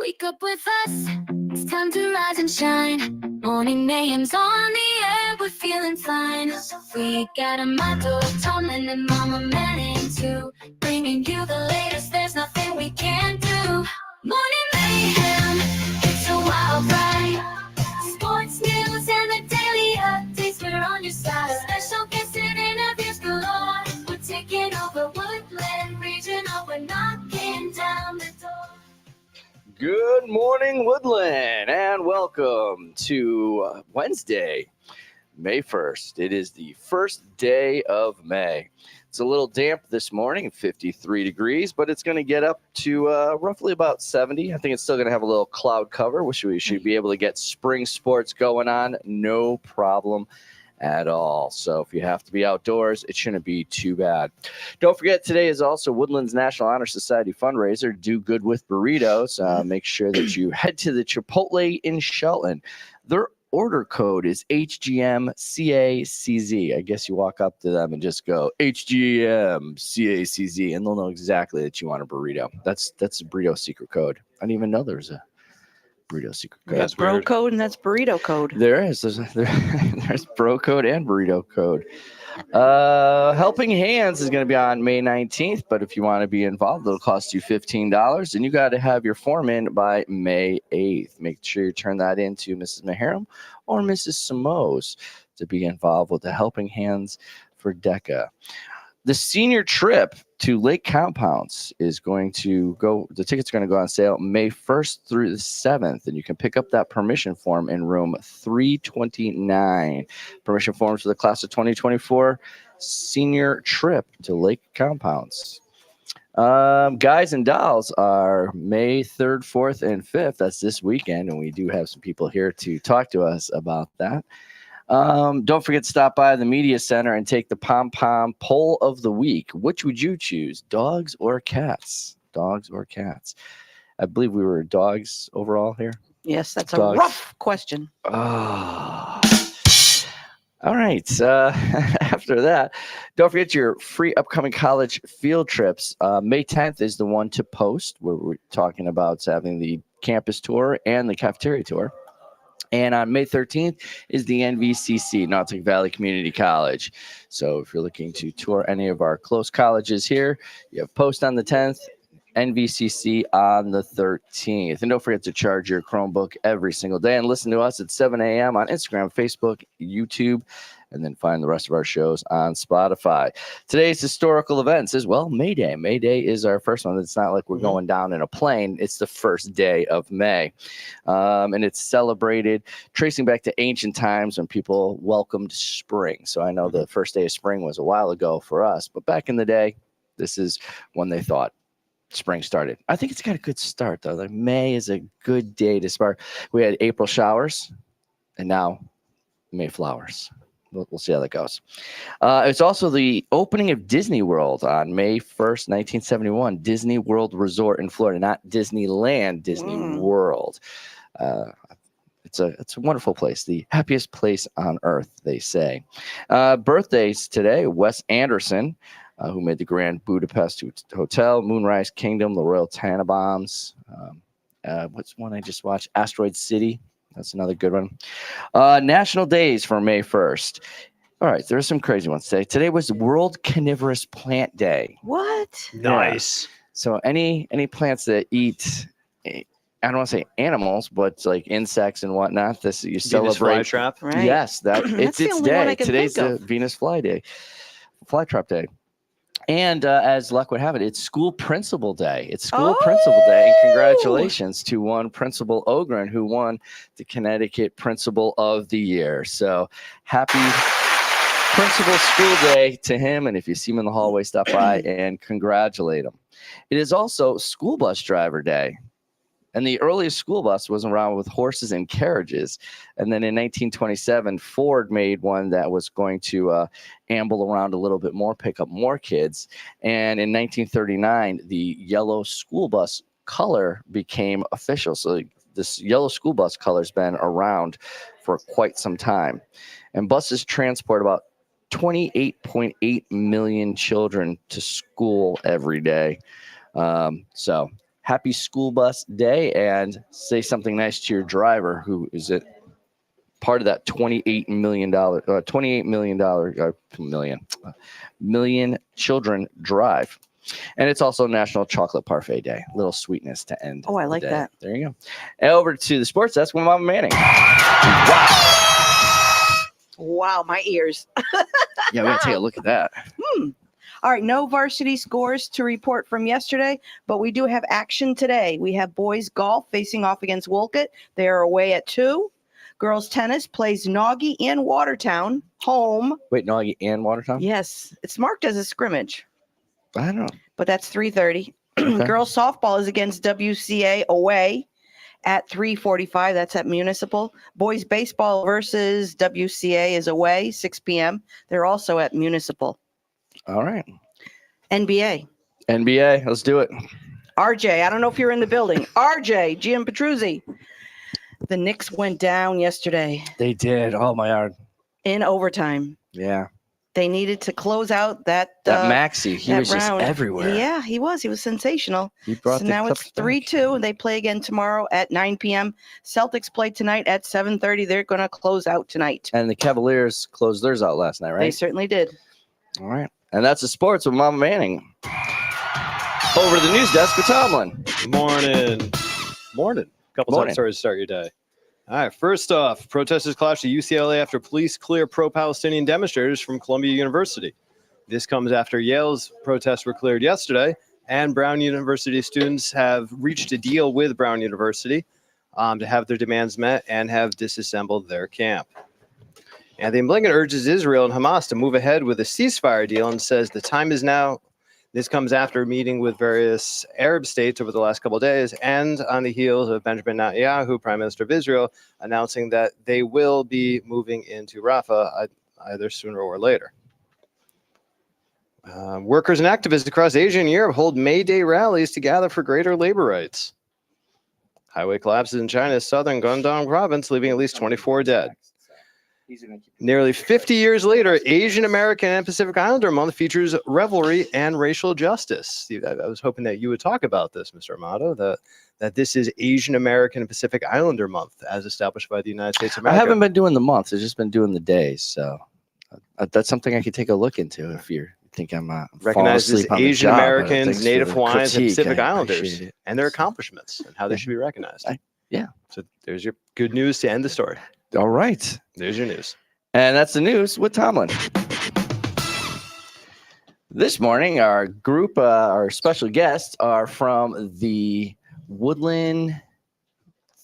Wake up with us, it's time to rise and shine. Morning mayhem's on the air, we're feeling fine. We got a Mato, Tomlin, and Mama Manning too. Bringing you the latest, there's nothing we can't do. Morning mayhem, it's a wild ride. Sports news and the daily updates, we're on your side. Special guests and interviews galore. We're taking over Woodland Regional, we're knocking down the door. Good morning, Woodland, and welcome to Wednesday, May 1st. It is the first day of May. It's a little damp this morning, 53 degrees, but it's going to get up to roughly about 70. I think it's still going to have a little cloud cover, which we should be able to get spring sports going on, no problem at all. So if you have to be outdoors, it shouldn't be too bad. Don't forget, today is also Woodlands National Honor Society fundraiser. Do good with burritos. Make sure that you head to the Chipotle in Shelton. Their order code is HGMCACZ. I guess you walk up to them and just go HGMCACZ, and they'll know exactly that you want a burrito. That's a burrito secret code. I didn't even know there was a burrito secret code. That's bro code and that's burrito code. There is. There's bro code and burrito code. Helping Hands is going to be on May 19th, but if you want to be involved, it'll cost you $15, and you got to have your form in by May 8th. Make sure you turn that in to Mrs. Maharam or Mrs. Samos to be involved with the Helping Hands for DECA. The senior trip to Lake Compounce is going to go, the tickets are going to go on sale May 1st through the 7th, and you can pick up that permission form in room 329. Permission forms for the class of 2024 senior trip to Lake Compounce. Guys and Dolls are May 3rd, 4th, and 5th. That's this weekend, and we do have some people here to talk to us about that. Don't forget to stop by the Media Center and take the Pom Pom Poll of the Week. Which would you choose, dogs or cats? Dogs or cats? I believe we were dogs overall here. Yes, that's Dogs. a rough question. Oh. All right. After that, don't forget your free upcoming college field trips. May 10th is the one to post, where we're talking about having the campus tour and the cafeteria tour. And on May 13th is the NVCC, Nautick Valley Community College. So if you're looking to tour any of our close colleges here, you have post on the 10th, NVCC on the 13th. And don't forget to charge your Chromebook every single day and listen to us at 7 a.m. on Instagram, Facebook, YouTube, and then find the rest of our shows on Spotify. Today's historical events is, well, May Day. May Day is our first one. It's not like we're going down in a plane. It's the first day of May. And it's celebrated tracing back to ancient times when people welcomed spring. So I know the first day of spring was a while ago for us, but back in the day, this is when they thought spring started. I think it's got a good start, though. Like May is a good day to start. We had April showers, and now May flowers. We'll see how that goes. It's also the opening of Disney World on May 1st, 1971. Disney World Resort in Florida, not Disneyland, Disney World. It's a wonderful place, the happiest place on earth, they say. Birthdays today, Wes Anderson, who made the Grand Budapest Hotel, Moonrise Kingdom, the Royal Tenenbaums. What's one I just watched? Asteroid City. That's another good one. National days for May 1st. All right, there's some crazy ones today. Today was World Carnivorous Plant Day. What? Nice. Yeah. So any plants that eat, I don't want to say animals, but like insects and whatnot, this you celebrate. Venus flytrap. Right. Yes, it's the its only one day. I can Today's think the of. Venus Flytrap Day. And as luck would have it, it's School Principal Day. It's School Principal Day. And congratulations to one Principal Ogren, who won the Connecticut Principal of the Year. So happy Principal School Day to him. And if you see him in the hallway, stop by and congratulate him. It is also School Bus Driver Day. And the earliest school bus was around with horses and carriages. And then in 1927, Ford made one that was going to amble around a little bit more, pick up more kids. And in 1939, the yellow school bus color became official. So this yellow school bus color has been around for quite some time. And buses transport about 28.8 million children to school every day. So happy school bus day and say something nice to your driver who is it part of that $28 million million children drive. And it's also National Chocolate Parfait Day. Little sweetness to end. Oh, I the like day. that. There you go. And over to the sports desk with Mama Manning. Wow, my ears. Yeah, we gotta take a look at that. All right, no varsity scores to report from yesterday, but we do have action today. We have boys golf facing off against Wolcott. They are away at 2. Girls tennis plays Naughty in Watertown, home. Wait, Naughty and Watertown? Yes, it's marked as a scrimmage, I don't know. but that's 3:30. Okay. Girls softball is against WCA away at 3:45. That's at Municipal. Boys baseball versus WCA is away, 6 p.m. They're also at Municipal. All right. NBA. NBA, let's do it. RJ, I don't know if you're in the building. RJ, GM Petruzzi. The Knicks went down yesterday They did. Oh my God. in overtime. Yeah. They needed to close out that Maxi, he that was just round. everywhere. Yeah, he was. He was sensational. He brought So the now it's cups back. 3-2. They play again tomorrow at 9 p.m. Celtics play tonight at 7:30. They're going to close out tonight. And the Cavaliers closed theirs out last night, They right? certainly did. All right. And that's the sports with Mama Manning. Over to the news desk with Tomlin. Morning. Couple Morning. top stories to start your day. All right. First off, protesters clashed at UCLA after police clear pro-Palestinian demonstrators from Columbia University. This comes after Yale's protests were cleared yesterday, and Brown University students have reached a deal with Brown University to have their demands met and have disassembled their camp. Anthony Blinken urges Israel and Hamas to move ahead with a ceasefire deal and says the time is now. This comes after a meeting with various Arab states over the last couple of days and on the heels of Benjamin Netanyahu, Prime Minister of Israel, announcing that they will be moving into Rafah either sooner or later. Workers and activists across Asia and Europe hold May Day rallies to gather for greater labor rights. Highway collapses in China's southern Guangdong province, leaving at least 24 dead. Nearly 50 years later, Asian American and Pacific Islander Month features revelry and racial justice. I was hoping that you would talk about this, Mr. Amato, that this is Asian American and Pacific Islander Month as established by the United States of I America. haven't been doing the months. I've just been doing the days. So that's something I could take a look into if you think I'm falling Recognizes asleep on the Asian job. Americans, Thanks for Native the Hawaiians, and critique. Pacific I Islanders appreciate it. and their accomplishments and how they should be recognized. Yeah. So there's your good news to end the story. All right. There's your news. And that's the news with Tomlin. This morning, our group, our special guests are from the Woodland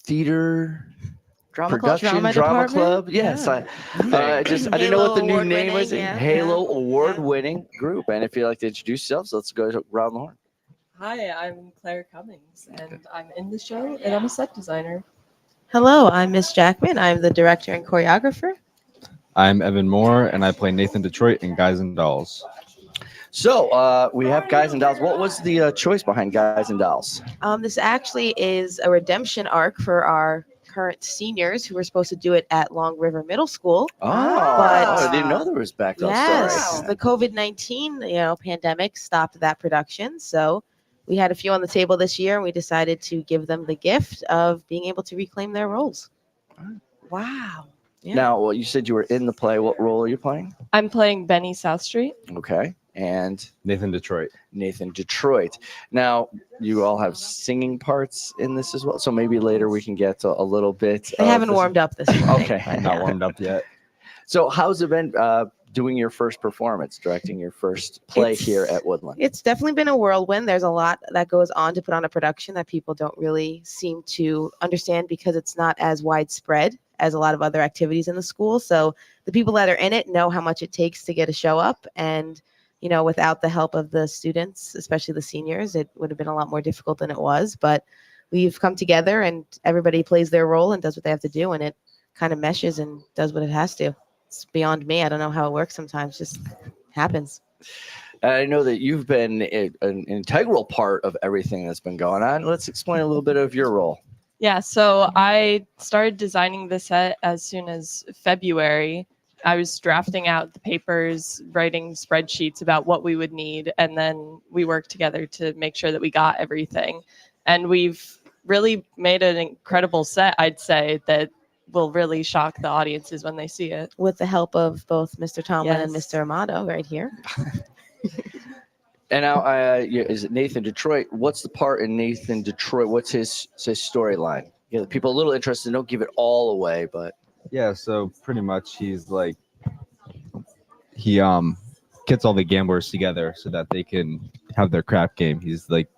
Theater Production Drama Club. Yes, Yeah. I didn't know what the new name was. Award-winning, yeah. Halo award-winning group. And if you'd like to introduce yourselves, let's go around the horn. Hi, I'm Claire Cummings, and I'm in the show, and I'm a set designer. Hello, I'm Miss Jackman. I'm the director and choreographer. I'm Evan Moore, and I play Nathan Detroit in Guys and Dolls. So we have Guys and Dolls. What was the choice behind Guys and Dolls? This actually is a redemption arc for our current seniors who were supposed to do it at Long River Middle School. I didn't know there was background Yes, story. the COVID-19 pandemic stopped that production, so we had a few on the table this year, and we decided to give them the gift of being able to reclaim their roles. Wow. Yeah. Now, well, you said you were in the play. What role are you playing? I'm playing Benny South Street. Okay. And Nathan Detroit. Nathan Detroit. Now, you all have singing parts in this as well. So maybe later we can get to a little bit. They haven't warmed up this morning. Okay. but Not yeah. warmed up yet. So how's it been doing your first performance, directing your first play It's- here at Woodland? It's definitely been a whirlwind. There's a lot that goes on to put on a production that people don't really seem to understand because it's not as widespread as a lot of other activities in the school. So the people that are in it know how much it takes to get a show up. And, without the help of the students, especially the seniors, it would have been a lot more difficult than it was. But we've come together and everybody plays their role and does what they have to do. And it kind of meshes and does what it has to. It's beyond me. I don't know how it works sometimes. Just happens. I know that you've been an integral part of everything that's been going on. Let's explain a little bit of your role. Yeah, so I started designing the set as soon as February. I was drafting out the papers, writing spreadsheets about what we would need, and then we worked together to make sure that we got everything. And we've really made an incredible set, I'd say, that will really shock the audiences when they see it. With the help of both Mr. Tomlin and Yes. Mr. Amato right here. And now, is it Nathan Detroit? What's the part in Nathan Detroit? What's his storyline? Yeah, people are a little interested. Don't give it all away, but Yeah, so pretty much he's like he gets all the gamblers together so that they can have their crap game. He's like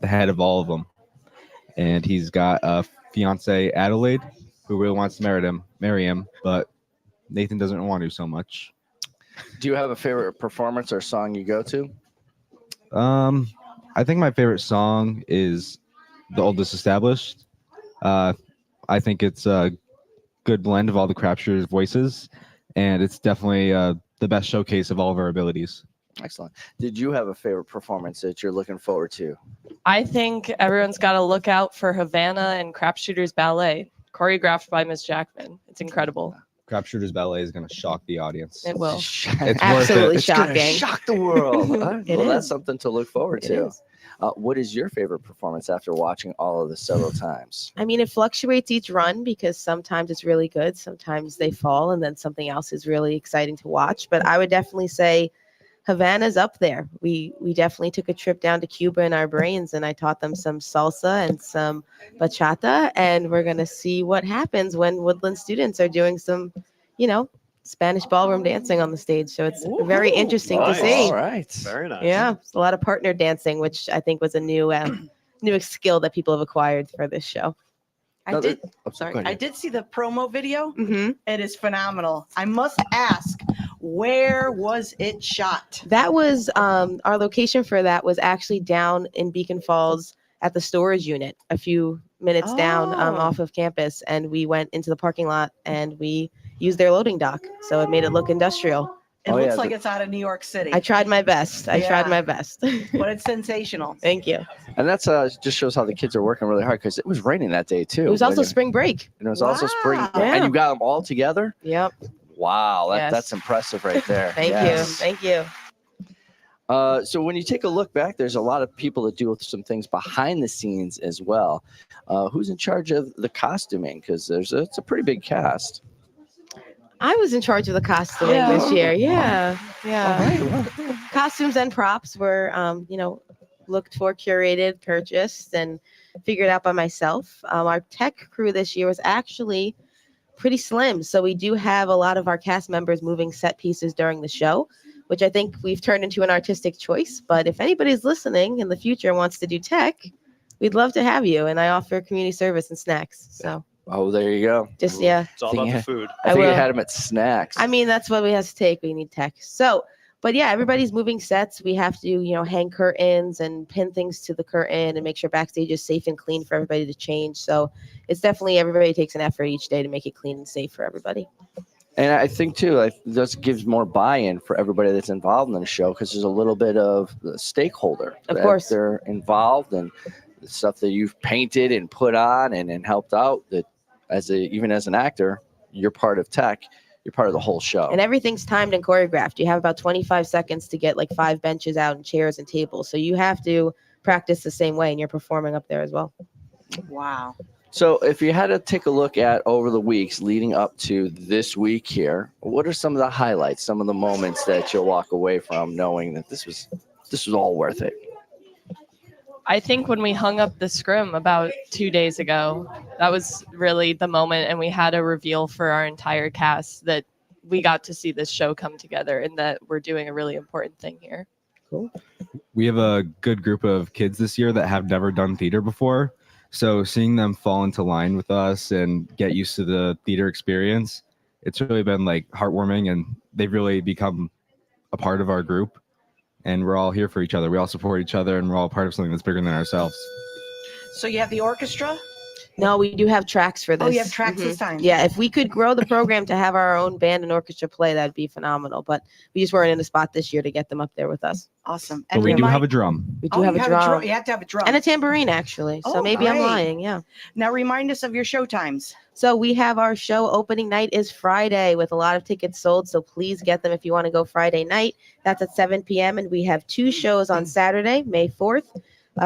the head of all of them, and he's got a fiance Adelaide who really wants to marry him, but Nathan doesn't want to so much. do you have a favorite performance or song you go to? I think my favorite song is The Oldest Established. I think it's a good blend of all the Crapshooters voices, and it's definitely the best showcase of all of our abilities. Excellent. Did you have a favorite performance that you're looking forward to? I think everyone's got to look out for Havana and Crapshooters Ballet, choreographed by Ms. Jackman. It's incredible. Crapshooters Ballet is going to shock the audience. It will. It's worth Absolutely it. It's gonna shocking. shock the world. Well, It that's is. something to look forward It to. is. What is your favorite performance after watching all of this several times? I mean, it fluctuates each run because sometimes it's really good, sometimes they fall, and then something else is really exciting to watch. But I would definitely say Havana's up there. We definitely took a trip down to Cuba in our brains, and I taught them some salsa and some bachata, and we're gonna see what happens when Woodland students are doing some, Spanish ballroom dancing on the stage. So it's very interesting nice. to see. All right. Very nice. Yeah, it's a lot of partner dancing, which I think was a new skill that people have acquired for this show. I did. Oh, Sorry, go ahead. I did see the promo video. Mm-hmm. It is phenomenal. I must ask, where was it shot? That was our location for that was actually down in Beacon Falls at the storage unit, a few minutes down Oh. off of campus, and we went into the parking lot and we used their loading dock, so it made it look industrial. It Oh, looks yeah, like the- it's out of New York City, I tried my best. I tried Yeah. my best. but it's sensational. Thank you. And that's just shows how the kids are working really hard because it was raining that day too. It was also And spring break. it was also spring, Wow. and Yeah. you got them all together. Yep. Wow, Yes. that's impressive right there. Thank Yes. you. Thank you. So when you take a look back, there's a lot of people that do some things behind the scenes as well. Who's in charge of the costuming? Because it's a pretty big cast. I was in charge of the costuming this year. Yeah. Yeah. Costumes and props were, looked for, curated, purchased, and figured out by myself. Our tech crew this year was actually pretty slim. So we do have a lot of our cast members moving set pieces during the show, which I think we've turned into an artistic choice. But if anybody's listening in the future and wants to do tech, we'd love to have you. And I offer community service and snacks. So Oh, there you go. just, yeah. It's all Thing about the you- food. I I think you will. had them at snacks. I mean, that's what we have to take. We need tech. So, but yeah, everybody's moving sets. We have to, hang curtains and pin things to the curtain and make sure backstage is safe and clean for everybody to change. So it's definitely everybody takes an effort each day to make it clean and safe for everybody. And I think too, like this gives more buy-in for everybody that's involved in the show because there's a little bit of the stakeholder. Of that course. they're involved and the stuff that you've painted and put on and helped out. That even as an actor, you're part of tech. You're part of the whole show. And everything's timed and choreographed. You have about 25 seconds to get like 5 benches out and chairs and tables. So you have to practice the same way and you're performing up there as well. Wow. So if you had to take a look at over the weeks leading up to this week here, what are some of the highlights, some of the moments that you'll walk away from knowing that this was all worth it? I think when we hung up the scrim about 2 days ago, that was really the moment, and we had a reveal for our entire cast that we got to see this show come together and that we're doing a really important thing here. We have a good group of kids this year that have never done theater before. So seeing them fall into line with us and get used to the theater experience, it's really been like heartwarming, and they've really become a part of our group. And we're all here for each other. We all support each other, and we're all part of something that's bigger than ourselves. So you have the orchestra? No, we do have tracks for this. Oh, you have tracks Mhm. this time. Yeah, if we could grow the program to have our own band and orchestra play, that'd be phenomenal. But we just weren't in a spot this year to get them up there with us. Awesome. But we do have a drum. We do Oh, have you a drum You have to have a drum. and a tambourine, actually. So Oh, maybe I'm great. lying. Yeah. Now remind us of your show times. So we have our show opening night is Friday with a lot of tickets sold. So please get them if you want to go Friday night. That's at 7 p.m. And we have 2 shows on Saturday, May 4th.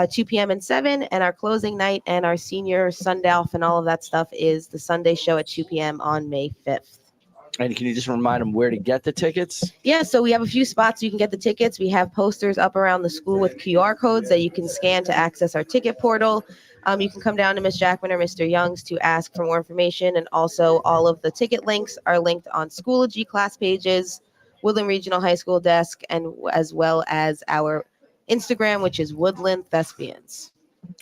2 p.m. and 7. And our closing night and our senior Sundalf and all of that stuff is the Sunday show at 2 p.m. on May 5th. And can you just remind them where to get the tickets? Yeah, so we have a few spots you can get the tickets. We have posters up around the school with QR codes that you can scan to access our ticket portal. You can come down to Ms. Jackman or Mr. Young's to ask for more information. And also all of the ticket links are linked on Schoology class pages, Woodland Regional High School desk, and as well as our Instagram, which is Woodland Thespians.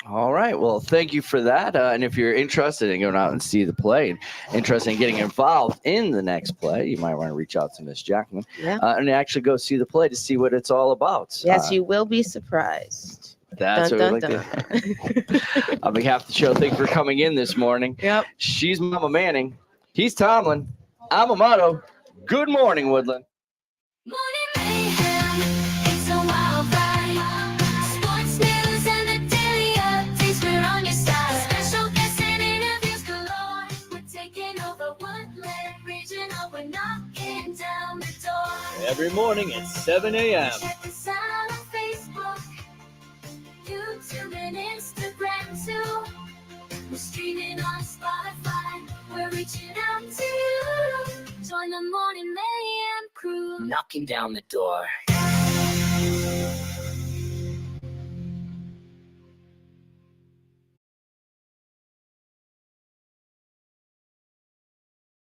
All right. Well, thank you for that. And if you're interested in going out and see the play and interested in getting involved in the next play, you might want to reach out to Miss Jackman and actually go see the play to see what it's all about. Yes, you will be surprised. That's Dun, what we dun, like to. On behalf of the show, thank you for coming in this morning. Yep. She's Mama Manning. He's Tomlin. I'm Amato. Good morning, Woodland. Morning mayhem, it's a wild ride. Sports news and the daily updates, we're on your side. Special guests and interviews galore. We're taking over Woodland Regional, we're knocking down the door. Every morning at 7 a.m. Check us out on Facebook, YouTube, and Instagram too. We're streaming on Spotify, we're reaching out to you. Join the Morning Mayhem crew. Knocking down the door.